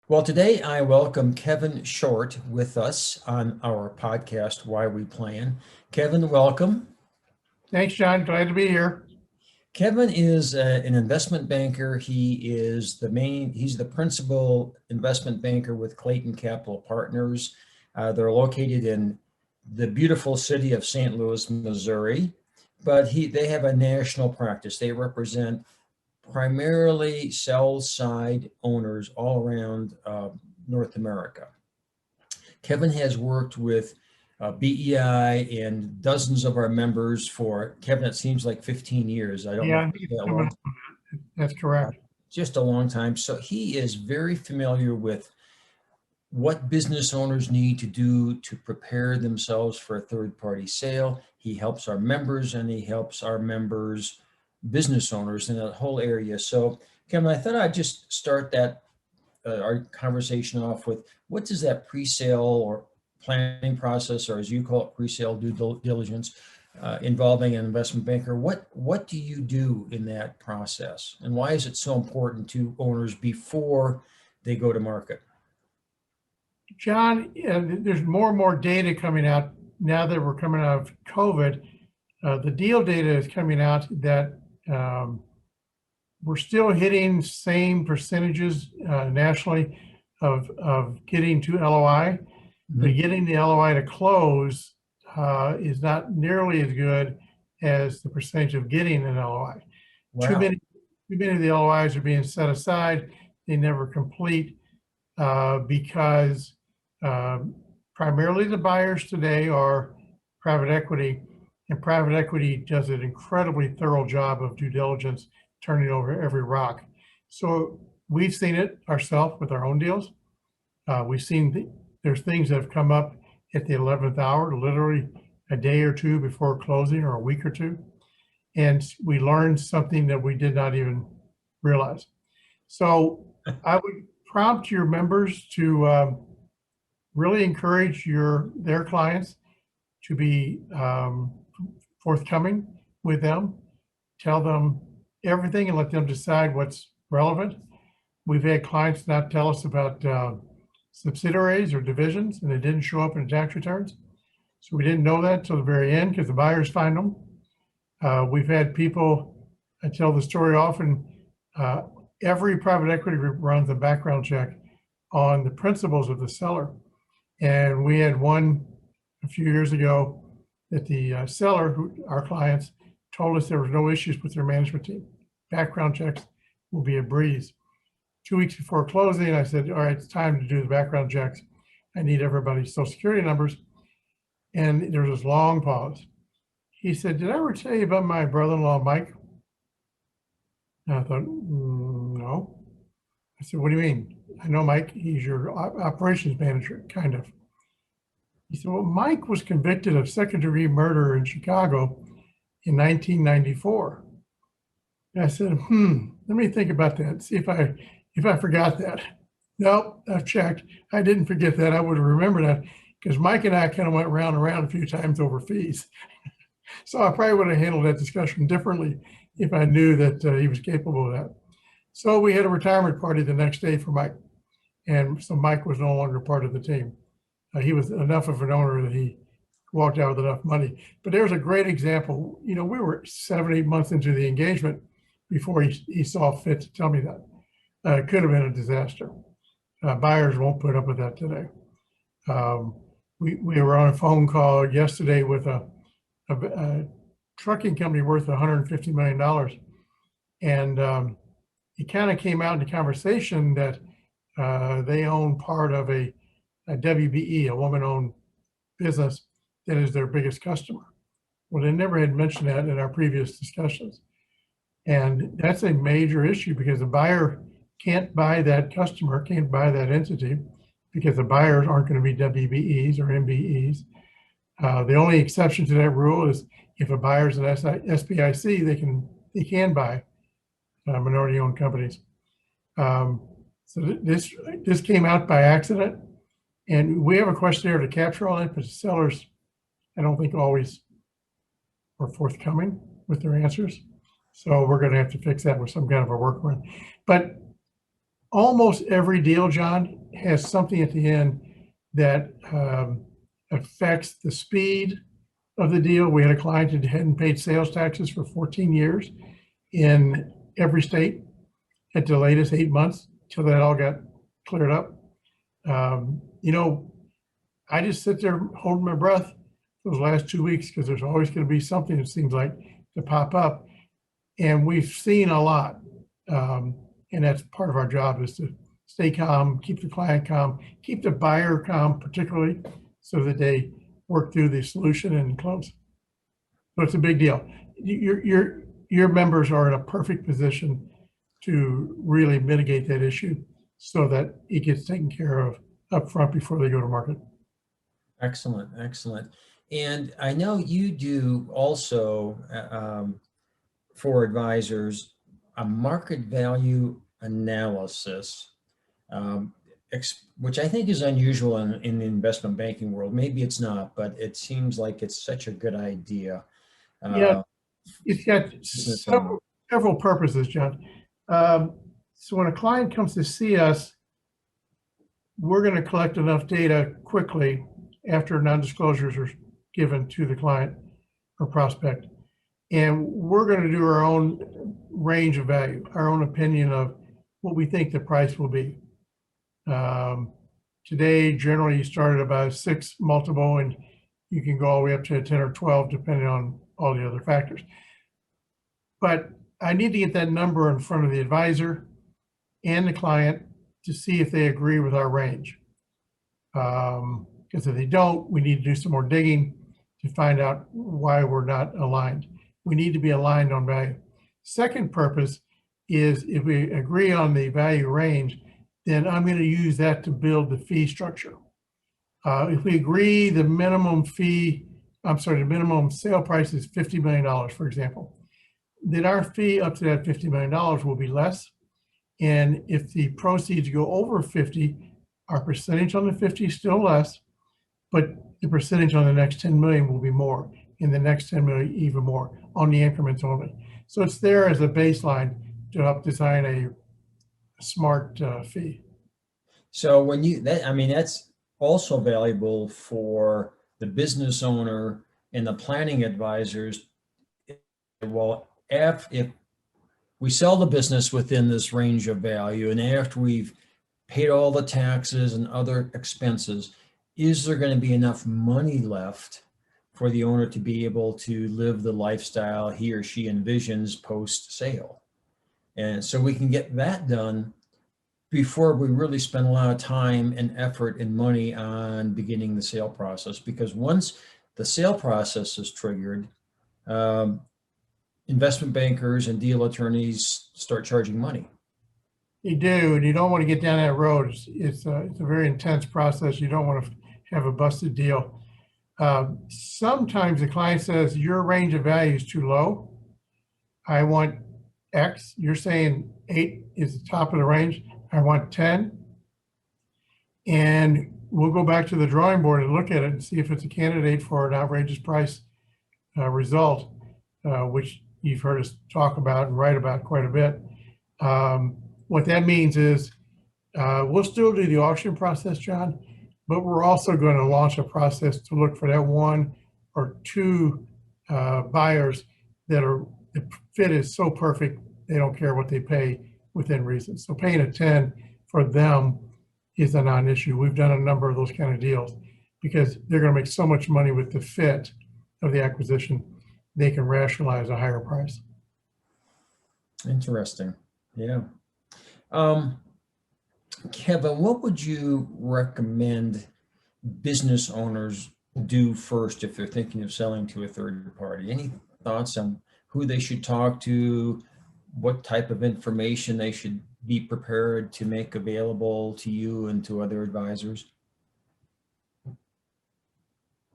Well, today I welcome Kevin Short with us on our podcast, Why We Plan. Kevin, welcome. Thanks, John. Glad to be here. Kevin is an investment banker. He's the principal investment banker with Clayton Capital Partners. They're located in the beautiful city of St. Louis, Missouri, but they have a national practice. They represent primarily sell side owners all around North America. Kevin has worked with BEI and dozens of our members for, Kevin, it seems like 15 years. I don't know Yeah, if I it's think it's that coming long, up on that. That's correct. just a long time. So he is very familiar with what business owners need to do to prepare themselves for a third party sale. He helps our members and he helps our members, business owners in that whole area. So, Kevin, I thought I'd just start our conversation off with what does that pre-sale or planning process, or as you call it, pre-sale due diligence, involving an investment banker. What do you do in that process, and why is it so important to owners before they go to market? John, there's more and more data coming out now that we're coming out of COVID. The deal data is coming out that we're still hitting same percentages nationally of getting to LOI, but getting the LOI to close is not nearly as good as the percentage of getting an LOI. Wow. Too many of the LOIs are being set aside. They never complete because primarily the buyers today are private equity, and private equity does an incredibly thorough job of due diligence, turning over every rock. So we've seen it ourselves with our own deals. We've seen there's things that have come up at the 11th hour, literally a day or two before closing or a week or two. And we learned something that we did not even realize. So I would prompt your members to really encourage their clients to be forthcoming with them, tell them everything and let them decide what's relevant. We've had clients not tell us about subsidiaries or divisions, and they didn't show up in tax returns. So we didn't know that till the very end because the buyers find them. We've had people, I tell the story often, every private equity group runs a background check on the principals of the seller. And we had one a few years ago that the seller, our clients, told us there was no issues with their management team. Background checks will be a breeze. 2 weeks before closing, I said, all right, it's time to do the background checks. I need everybody's social security numbers. And there was this long pause. He said, did I ever tell you about my brother-in-law, Mike? And I thought, no. I said, what do you mean? I know Mike, he's your operations manager, kind of. He said, well, Mike was convicted of second-degree murder in Chicago in 1994. And I said, let me think about that, see if I forgot that. Nope, I've checked. I didn't forget that. I would have remembered that because Mike and I kind of went round and round a few times over fees. So I probably would have handled that discussion differently if I knew that he was capable of that. So we had a retirement party the next day for Mike. And so Mike was no longer part of the team. He was enough of an owner that he walked out with enough money. But there's a great example. You know, we were 7 or 8 months into the engagement before he saw fit to tell me that. It could have been a disaster. Buyers won't put up with that today. We were on a phone call yesterday with a trucking company worth $150 million. And it kind of came out in the conversation that they own part of a WBE, a woman-owned business that is their biggest customer. Well, they never had mentioned that in our previous discussions. And that's a major issue because the buyer can't buy that customer, can't buy that entity because the buyers aren't going to be WBEs or MBEs. The only exception to that rule is if a buyer's an SBIC, they can buy minority-owned companies. So this came out by accident, and we have a questionnaire to capture all that, but sellers, I don't think always are forthcoming with their answers. So we're going to have to fix that with some kind of a workaround. But almost every deal, John, has something at the end that affects the speed of the deal. We had a client that hadn't paid sales taxes for 14 years in every state. Had to latest 8 months till that all got cleared up. You know, I just sit there holding my breath those last 2 weeks because there's always going to be something, it seems like, to pop up. And we've seen a lot. And that's part of our job, is to stay calm, keep the client calm, keep the buyer calm, particularly, so that they work through the solution and close. So it's a big deal. Your members are in a perfect position to really mitigate that issue so that it gets taken care of up front before they go to market. Excellent, excellent. And I know you do also, for advisors, a market value analysis, which I think is unusual in the investment banking world. Maybe it's not, but it seems like it's such a good idea. Yeah, it's got several purposes, John. So when a client comes to see us, we're going to collect enough data quickly after non-disclosures are given to the client or prospect. And we're going to do our own range of value, our own opinion of what we think the price will be. Today, generally, you start at about a 6 multiple, and you can go all the way up to a 10 or 12, depending on all the other factors. But I need to get that number in front of the advisor and the client to see if they agree with our range. Because if they don't, we need to do some more digging to find out why we're not aligned. We need to be aligned on value. Second purpose is, if we agree on the value range, then I'm going to use that to build the fee structure. If we agree the minimum sale price is $50 million, for example, then our fee up to that $50 million will be less. And if the proceeds go over 50, our percentage on the 50 is still less, but the percentage on the next 10 million will be more, in the next 10 million even more, on the increments only. So it's there as a baseline to help design a smart fee. So that's also valuable for the business owner and the planning advisors. Well, if we sell the business within this range of value, and after we've paid all the taxes and other expenses, is there going to be enough money left for the owner to be able to live the lifestyle he or she envisions post-sale? And so we can get that done before we really spend a lot of time and effort and money on beginning the sale process. Because once the sale process is triggered, investment bankers and deal attorneys start charging money. You do, and you don't want to get down that road. It's a very intense process. You don't want to have a busted deal. Sometimes the client says, your range of value is too low. I want X. You're saying 8 is the top of the range. I want 10. And we'll go back to the drawing board and look at it and see if it's a candidate for an outrageous price result, which you've heard us talk about and write about quite a bit. What that means is we'll still do the auction process, John, but we're also going to launch a process to look for that 1 or 2 buyers that the fit is so perfect they don't care what they pay within reason. So paying a 10 for them is a non-issue. We've done a number of those kind of deals because they're going to make so much money with the fit of the acquisition, they can rationalize a higher price. Interesting. Yeah. Kevin, what would you recommend business owners do first if they're thinking of selling to a third party? Any thoughts on who they should talk to, what type of information they should be prepared to make available to you and to other advisors?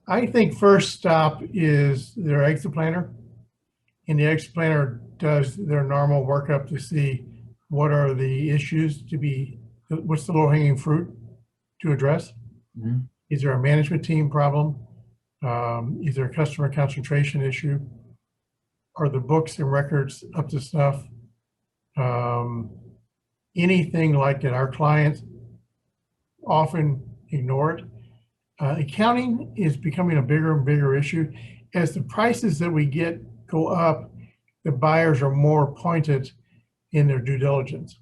I think first stop is their exit planner, and the exit planner does their normal workup to see what are the issues what's the low-hanging fruit to address. Mm-hmm. Is there a management team problem? Is there a customer concentration issue? Are the books and records up to snuff? anything like that. Our clients often ignore it. Accounting is becoming a bigger and bigger issue. As the prices that we get go up, the buyers are more pointed in their due diligence.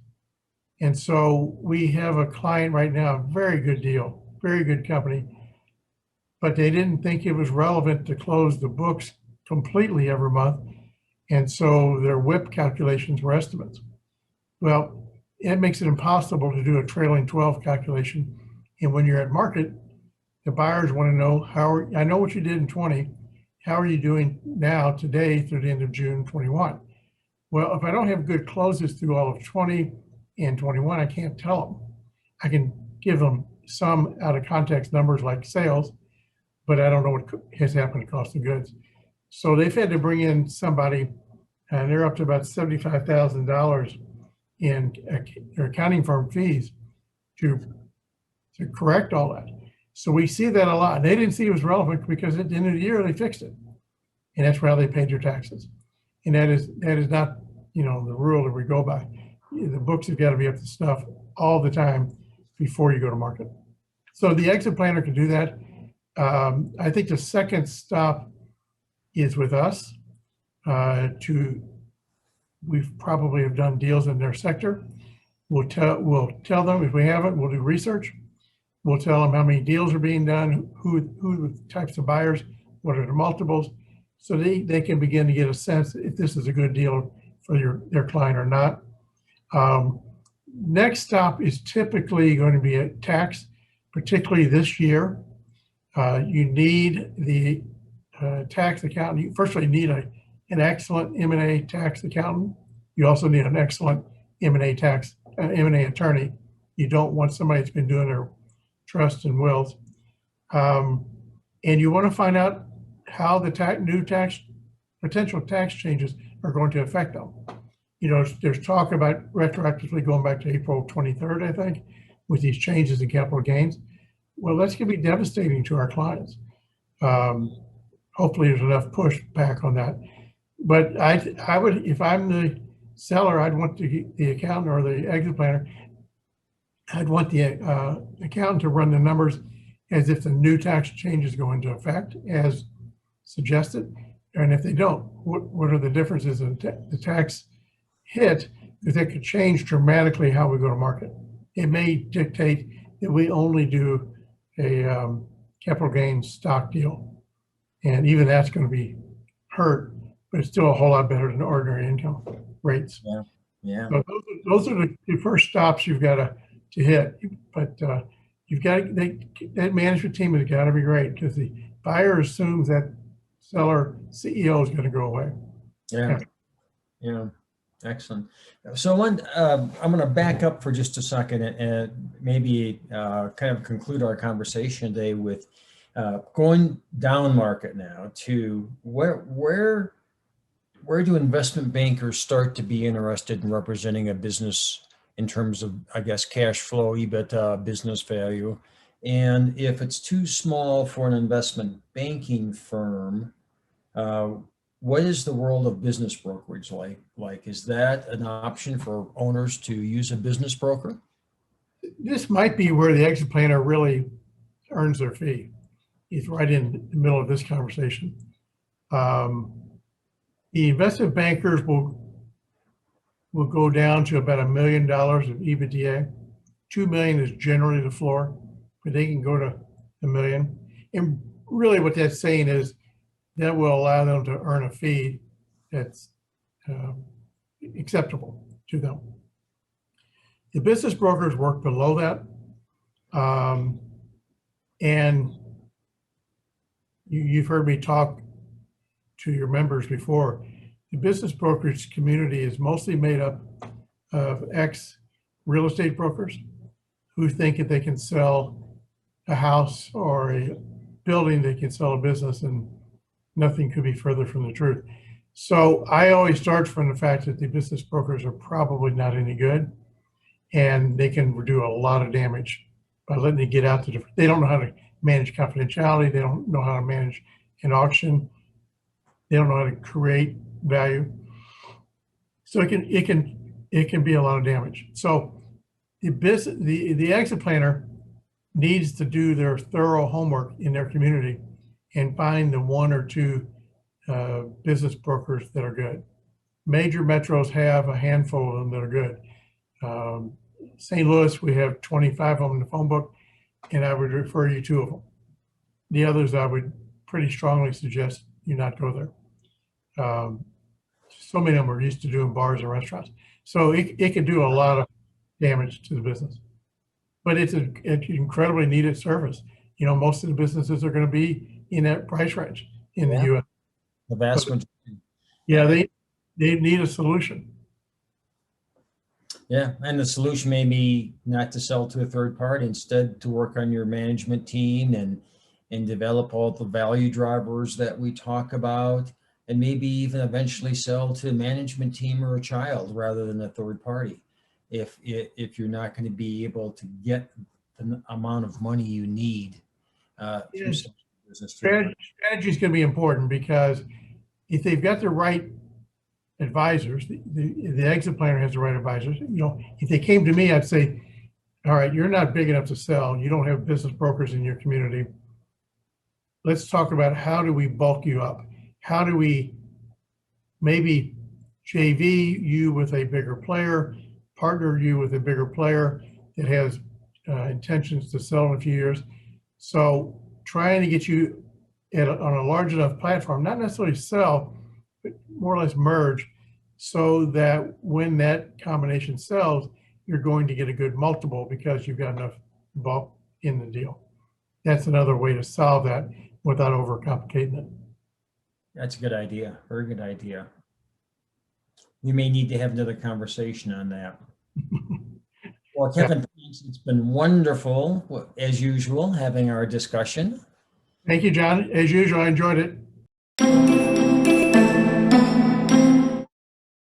And so we have a client right now, a very good deal, very good company, but they didn't think it was relevant to close the books completely every month. And so their WIP calculations were estimates. Well, it makes it impossible to do a trailing 12 calculation. And when you're at market, the buyers want to know I know what you did in 20, how are you doing now today through the end of June 21? Well, if I don't have good closes through all of 20 and 21, I can't tell them. I can give them some out of context numbers like sales, but I don't know what has happened to cost of goods. So they've had to bring in somebody, and they're up to about $75,000 in their accounting firm fees to correct all that. So we see that a lot. They didn't see it was relevant because at the end of the year they fixed it, and that's how they paid their taxes. And that is not, the rule that we go by. The books have got to be up to stuff all the time before you go to market. So the exit planner can do that. I think the second stop is with us. We probably have done deals in their sector. We'll tell them if we haven't. We'll do research. We'll tell them how many deals are being done, who the types of buyers, what are the multiples, so they can begin to get a sense if this is a good deal for their client or not. Next stop is typically going to be a tax, particularly this year. You need the tax accountant. First of all, you need an excellent M&A tax accountant. You also need an excellent M&A attorney. You don't want somebody that's been doing their trust and wills. And you want to find out how the potential tax changes are going to affect them. There's talk about retroactively going back to April 23rd, I think, with these changes in capital gains. Well, that's going to be devastating to our clients. Hopefully there's enough pushback on that. But I would, if I'm the seller, I'd want the accountant or the exit planner, I'd want the accountant to run the numbers as if the new tax changes go into effect as suggested. And if they don't, what are the differences in the tax hit? Because that could change dramatically how we go to market. It may dictate that we only do a capital gains stock deal. And even that's going to be hurt, but it's still a whole lot better than ordinary income rates. Yeah, yeah. So those are the first stops you've got to hit. But that management team has got to be great because the buyer assumes that seller CEO is going to go away. Yeah. Excellent. So I'm going to back up for just a second and maybe kind of conclude our conversation today with going down market now to where do investment bankers start to be interested in representing a business in terms of, I guess, cash flow, EBITDA, business value. And if it's too small for an investment banking firm, what is the world of business brokerage like? Is that an option for owners to use a business broker? This might be where the exit planner really earns their fee. It's right in the middle of this conversation. The investment bankers will go down to about $1 million of EBITDA. 2 million is generally the floor, but they can go to $1 million. And really what that's saying is that will allow them to earn a fee that's acceptable to them. The business brokers work below that. And you've heard me talk to your members before. The business brokerage community is mostly made up of ex-real estate brokers who think if they can sell a house or a building, they can sell a business, and nothing could be further from the truth. So I always start from the fact that the business brokers are probably not any good, and they can do a lot of damage by letting it get out to different. They don't know how to manage confidentiality. They don't know how to manage an auction. They don't know how to create value. So it can be a lot of damage. So the exit planner needs to do their thorough homework in their community and find the one or two business brokers that are good. Major metros have a handful of them that are good. St. Louis, we have 25 of them in the phone book, and I would refer you to of them. The others, I would pretty strongly suggest you not go there. So many of them are used to doing bars and restaurants. So it can do a lot of damage to the business. But it's an incredibly needed service. You know, most of the businesses are going to be in that price range in the U.S. The vast But, majority. yeah, they need a solution. Yeah, and the solution may be not to sell to a third party, instead to work on your management team and develop all the value drivers that we talk about, and maybe even eventually sell to a management team or a child rather than a third party. If you're not going to be able to get the amount of money you need through some business. Strategy is going to be important, because if they've got the right advisors, the exit planner has the right advisors. You know, if they came to me, I'd say, all right, you're not big enough to sell. You don't have business brokers in your community. Let's talk about, how do we bulk you up? How do we maybe JV you with a bigger player, partner you with a bigger player that has intentions to sell in a few years? So trying to get you on a large enough platform, not necessarily sell, but more or less merge, so that when that combination sells, you're going to get a good multiple because you've got enough bulk in the deal. That's another way to solve that without overcomplicating it. That's a good idea. Very good idea. We may need to have another conversation on that. Well, Kevin, thanks. It's been wonderful, as usual, having our discussion. Thank you, John. As usual, I enjoyed it.